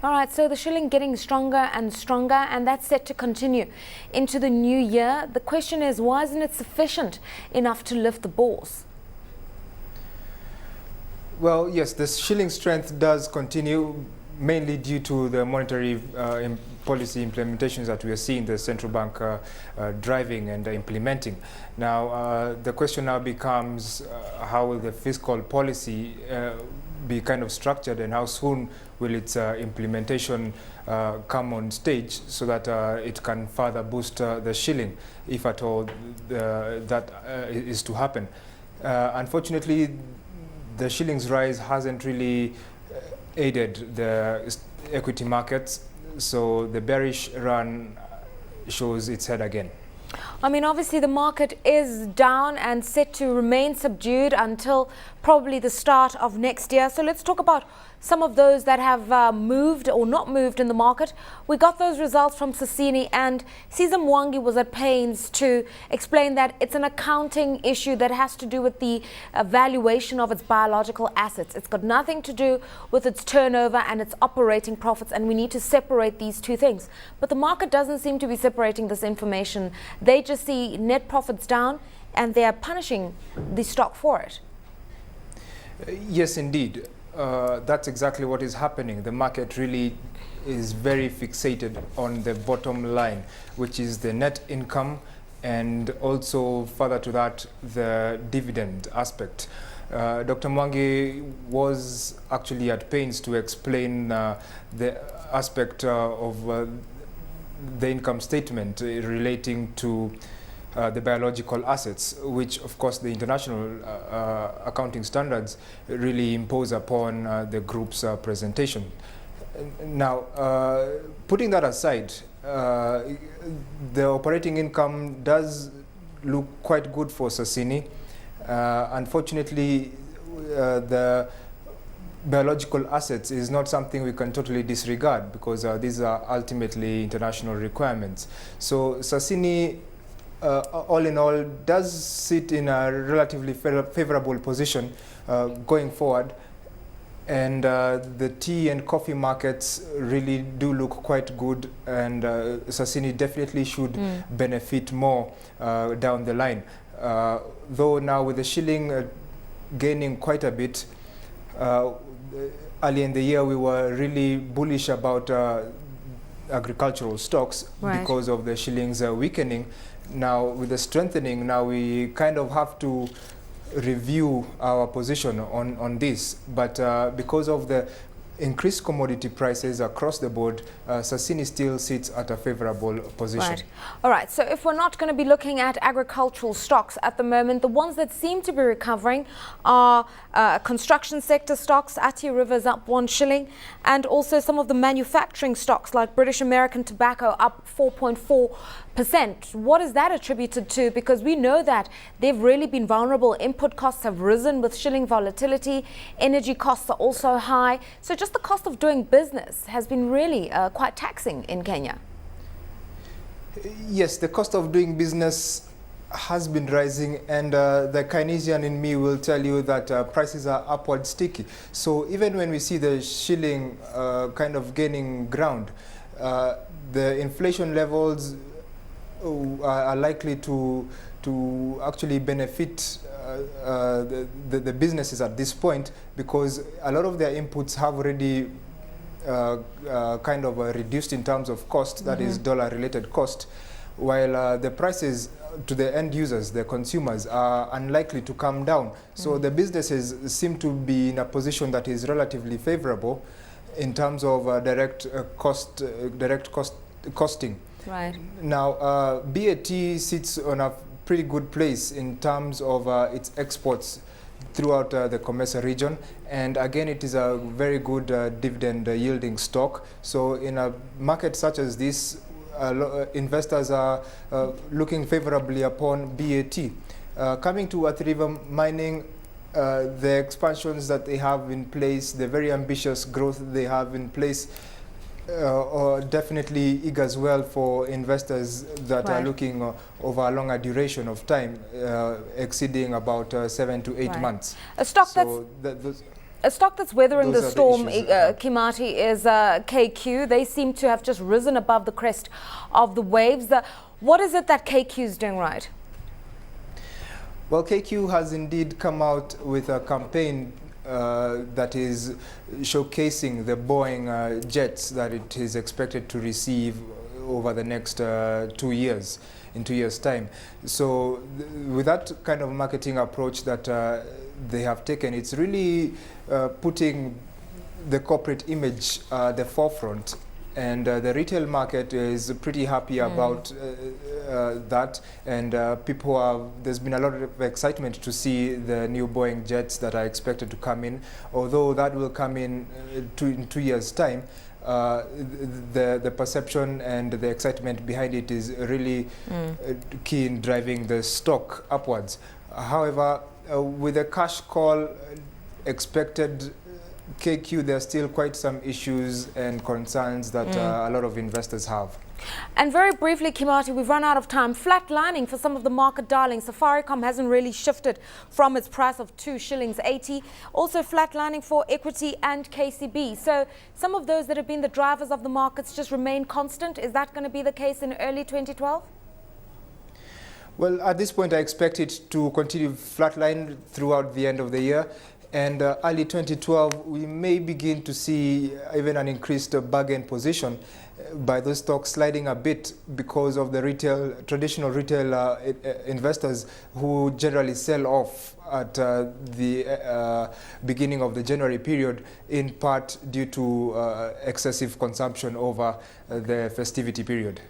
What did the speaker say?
All right, so the shilling getting stronger and stronger, and that's set to continue into the new year. The question is, why isn't it sufficient enough to lift the bourse? Well, yes, the shilling strength does continue, mainly due to the monetary policy implementations that we are seeing the central bank driving and implementing. Now, the question now becomes how will the fiscal policy be kind of structured, and how soon will its implementation come on stage so that it can further boost the shilling, if at all that is to happen. Unfortunately, the shilling's rise hasn't really aided the equity markets, so the bearish run shows its head again. I mean, obviously the market is down and set to remain subdued until probably the start of next year. So let's talk about some of those that have moved or not moved in the market. We got those results from Sasini, and Cesar Mwangi was at pains to explain that it's an accounting issue that has to do with the valuation of its biological assets. It's got nothing to do with its turnover and its operating profits, and we need to separate these two things. But the market doesn't seem to be separating this information. They just see net profits down and they are punishing the stock for it. Yes, indeed. That's exactly what is happening. The market really is very fixated on the bottom line, which is the net income, and also further to that, the dividend aspect. Dr. Mwangi was actually at pains to explain the aspect of the income statement relating to the biological assets, which of course the international accounting standards really impose upon the group's presentation. Now, putting that aside, the operating income does look quite good for Sasini. Unfortunately, the biological assets is not something we can totally disregard, because these are ultimately international requirements. So Sasini, all in all, does sit in a relatively favorable position going forward, and the tea and coffee markets really do look quite good, and Sasini definitely should benefit more down the line. Though now with the shilling gaining quite a bit, early in the year we were really bullish about agricultural stocks, right, because of the shilling's weakening. Now with the strengthening, now we kind of have to review our position on this, but because of the increased commodity prices across the board, Sasini still sits at a favorable position. Right. All right, so if we're not going to be looking at agricultural stocks at the moment, the ones that seem to be recovering are construction sector stocks. Athi River's up 1 shilling, and also some of the manufacturing stocks like British American Tobacco up 4.4%. What is that attributed to? Because we know that they've really been vulnerable. Input costs have risen with shilling volatility. Energy costs are also high. So just the cost of doing business has been really quite taxing in Kenya. Yes, the cost of doing business has been rising, and the Keynesian in me will tell you that prices are upward sticky. So even when we see the shilling kind of gaining ground, the inflation levels are likely to actually benefit the businesses at this point, because a lot of their inputs have already kind of reduced in terms of cost, that is dollar related cost, while the prices to the end users, the consumers, are unlikely to come down. So the businesses seem to be in a position that is relatively favorable in terms of direct costing. Right. Now, BAT sits on a pretty good place in terms of its exports throughout the Comesa region, and again it is a very good dividend yielding stock. So in a market such as this, investors are looking favorably upon BAT. Coming to Athi River Mining, the expansions that they have in place, the very ambitious growth they have in place, definitely augurs well for investors that are looking over a longer duration of time, exceeding about 7 to 8 months. A stock so A stock that's weathering Those the are the storm, issues. Kimathi, is KQ. They seem to have just risen above the crest of the waves. What is it that KQ is doing right? Well, KQ has indeed come out with a campaign that is showcasing the Boeing jets that it is expected to receive over the next 2 years, in 2 years' time. So with that kind of marketing approach that they have taken, it's really putting the corporate image at the forefront. And the retail market is pretty happy about that, and there's been a lot of excitement to see the new Boeing jets that are expected to come in. Although that will come in in 2 years' time, the perception and the excitement behind it is really key in driving the stock upwards. However, with a cash call expected, KQ, there are still quite some issues and concerns that a lot of investors have. And very briefly, Kimathi, we've run out of time. Flatlining for some of the market darlings. Safaricom hasn't really shifted from its price of 2 shillings 80. Also flatlining for Equity and KCB. So some of those that have been the drivers of the markets just remain constant. Is that going to be the case in early 2012? Well, at this point, I expect it to continue flatline throughout the end of the year. And early 2012, we may begin to see even an increased bargain position by those stocks sliding a bit because of the traditional retail investors who generally sell off at the beginning of the January period, in part due to excessive consumption over the festivity period.